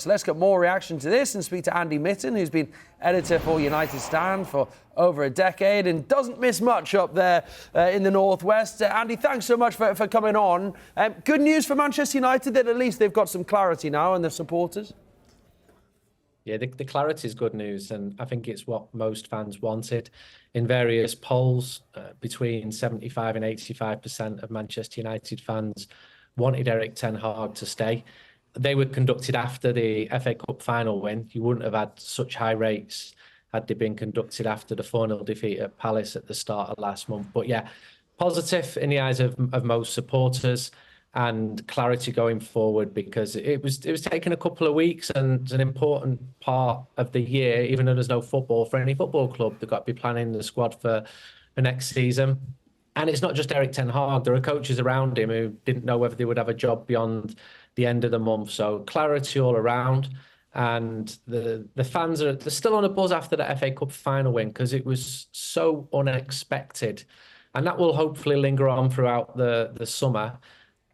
So let's get more reaction to this and speak to Andy Mitten, who's been editor for United Stand for over a decade and doesn't miss much up there in the Northwest. Andy, thanks so much for coming on. Good news for Manchester United that at least they've got some clarity now and their supporters? Yeah, the clarity is good news, and I think it's what most fans wanted. In various polls, between 75 and 85% of Manchester United fans wanted Erik ten Hag to stay. They were conducted after the FA Cup final win. You wouldn't have had such high rates had they been conducted after the 4-0 defeat at Palace at the start of last month. But yeah, positive in the eyes of most supporters, and clarity going forward, because it was taking a couple of weeks, and it's an important part of the year, even though there's no football for any football club. They've got to be planning the squad for the next season. And it's not just Erik ten Hag. There are coaches around him who didn't know whether they would have a job beyond the end of the month. So clarity all around. And the fans they're still on a buzz after the FA Cup final win, because it was so unexpected. And that will hopefully linger on throughout the summer.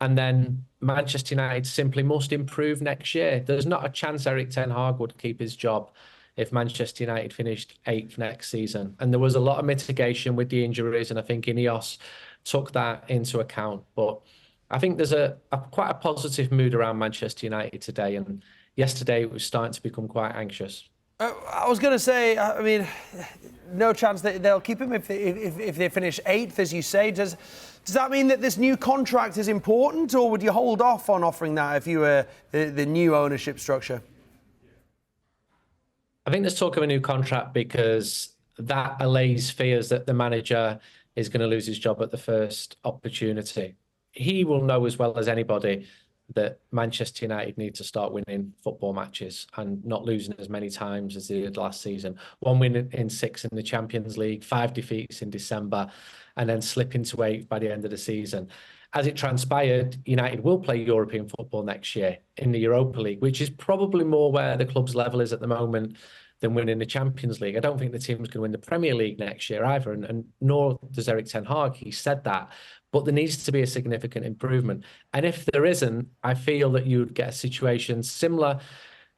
And then Manchester United simply must improve next year. There's not a chance Erik ten Hag would keep his job if Manchester United finished 8th next season. And there was a lot of mitigation with the injuries, and I think Ineos took that into account. But I think there's a quite a positive mood around Manchester United today, and yesterday it was starting to become quite anxious. I was going to say, I mean, no chance that they'll keep him if they finish 8th, as you say. Does that mean that this new contract is important, or would you hold off on offering that if you were the new ownership structure? I think there's talk of a new contract because that allays fears that the manager is going to lose his job at the first opportunity. He will know as well as anybody that Manchester United need to start winning football matches and not losing as many times as they did last season. 1 win in 6 in the Champions League, 5 defeats in December, and then slip into 8th by the end of the season. As it transpired, United will play European football next year in the Europa League, which is probably more where the club's level is at the moment than winning the Champions League. I don't think the team's going to win the Premier League next year either, and nor does Erik ten Hag. He said that. But there needs to be a significant improvement. And if there isn't, I feel that you would get a situation similar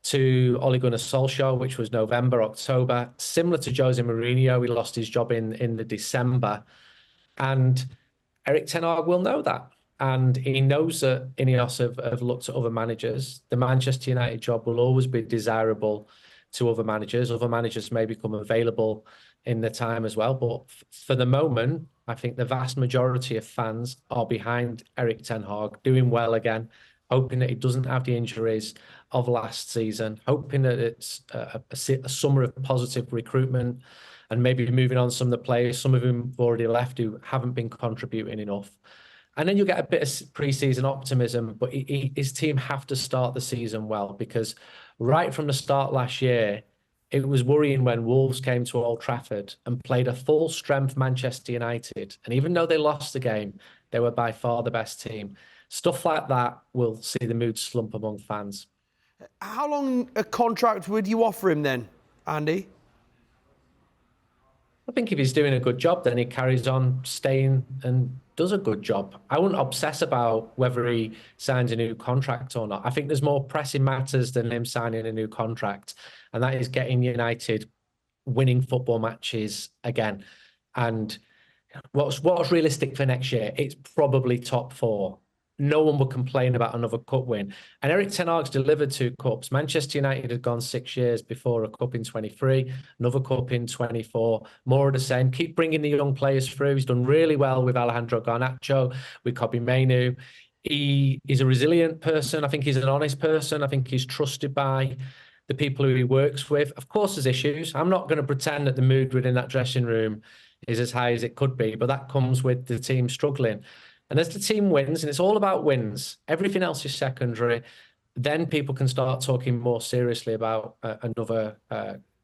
to Ole Gunnar Solskjaer, which was November, October, similar to Jose Mourinho. He lost his job in the December. And Erik ten Hag will know that. And he knows that Ineos have looked at other managers. The Manchester United job will always be desirable to other managers. Other managers may become available in the time as well. But for the moment, I think the vast majority of fans are behind Erik ten Hag, doing well again, hoping that he doesn't have the injuries of last season, hoping that it's a summer of positive recruitment and maybe moving on some of the players, some of whom have already left, who haven't been contributing enough. And then you get a bit of pre-season optimism, but his team have to start the season well, because right from the start last year, it was worrying when Wolves came to Old Trafford and played a full-strength Manchester United. And even though they lost the game, they were by far the best team. Stuff like that will see the mood slump among fans. How long a contract would you offer him then, Andy? I think if he's doing a good job, then he carries on staying and does a good job. I wouldn't obsess about whether he signs a new contract or not. I think there's more pressing matters than him signing a new contract, and that is getting United winning football matches again. And what's realistic for next year? It's probably top 4. No one would complain about another cup win. And Erik ten Hag's delivered 2 cups. Manchester United had gone 6 years before a cup in 23, another cup in 24, more of the same. Keep bringing the young players through. He's done really well with Alejandro Garnacho, with Kobbie Mainoo. He is a resilient person. I think he's an honest person. I think he's trusted by the people who he works with. Of course, there's issues. I'm not going to pretend that the mood within that dressing room is as high as it could be, but that comes with the team struggling. And as the team wins, and it's all about wins, everything else is secondary, then people can start talking more seriously about another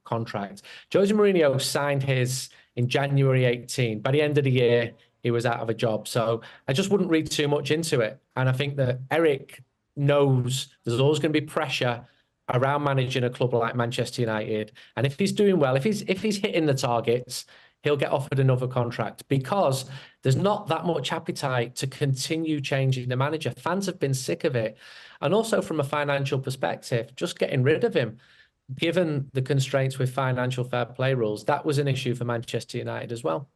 contract. Jose Mourinho signed his in January 18. By the end of the year, he was out of a job. So I just wouldn't read too much into it. And I think that Erik knows there's always going to be pressure around managing a club like Manchester United. And if he's doing well, if he's hitting the targets, he'll get offered another contract because there's not that much appetite to continue changing the manager. Fans have been sick of it. And also from a financial perspective, just getting rid of him, given the constraints with financial fair play rules, that was an issue for Manchester United as well.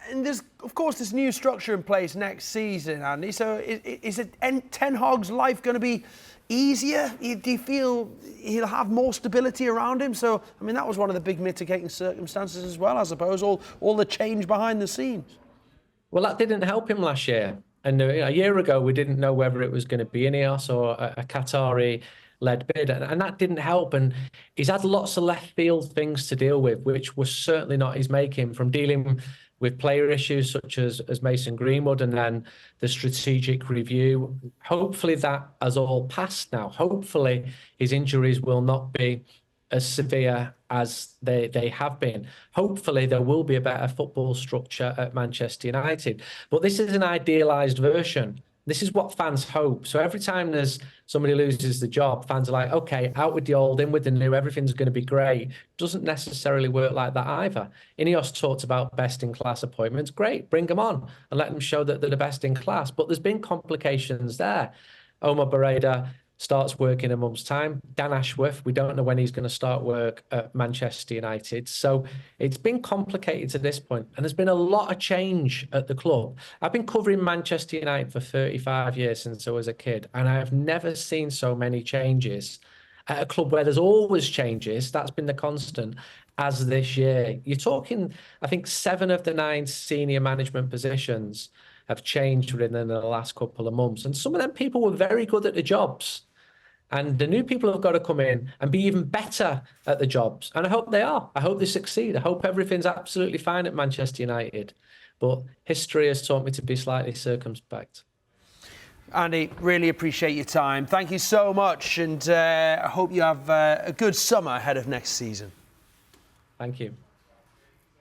And there's, of course, this new structure in place next season, Andy. So is Ten Hag's life going to be easier? Do you feel he'll have more stability around him? So, I mean, that was one of the big mitigating circumstances as well, I suppose, all the change behind the scenes. Well, that didn't help him last year. And a year ago, we didn't know whether it was going to be Ineos or a Qatari-led bid, and that didn't help. And he's had lots of left field things to deal with, which was certainly not his making, from dealing with player issues such as Mason Greenwood and then the strategic review. Hopefully that has all passed now. Hopefully his injuries will not be as severe as they have been. Hopefully there will be a better football structure at Manchester United. But this is an idealised version. This is what fans hope. So every time there's somebody loses the job, fans are like, okay, out with the old, in with the new, everything's going to be great. Doesn't necessarily work like that either. Ineos talked about best-in-class appointments. Great, bring them on and let them show that they're the best in class. But there's been complications there. Omar Barreda starts work in a month's time. Dan Ashworth, we don't know when he's going to start work at Manchester United. So it's been complicated to this point, and there's been a lot of change at the club. I've been covering Manchester United for 35 years since I was a kid, and I have never seen so many changes at a club where there's always changes. That's been the constant, as this year. You're talking, I think, 7 of the 9 senior management positions have changed within the last couple of months. And some of them people were very good at the jobs. And the new people have got to come in and be even better at the jobs. And I hope they are. I hope they succeed. I hope everything's absolutely fine at Manchester United. But history has taught me to be slightly circumspect. Andy, really appreciate your time. Thank you so much. And I hope you have a good summer ahead of next season. Thank you.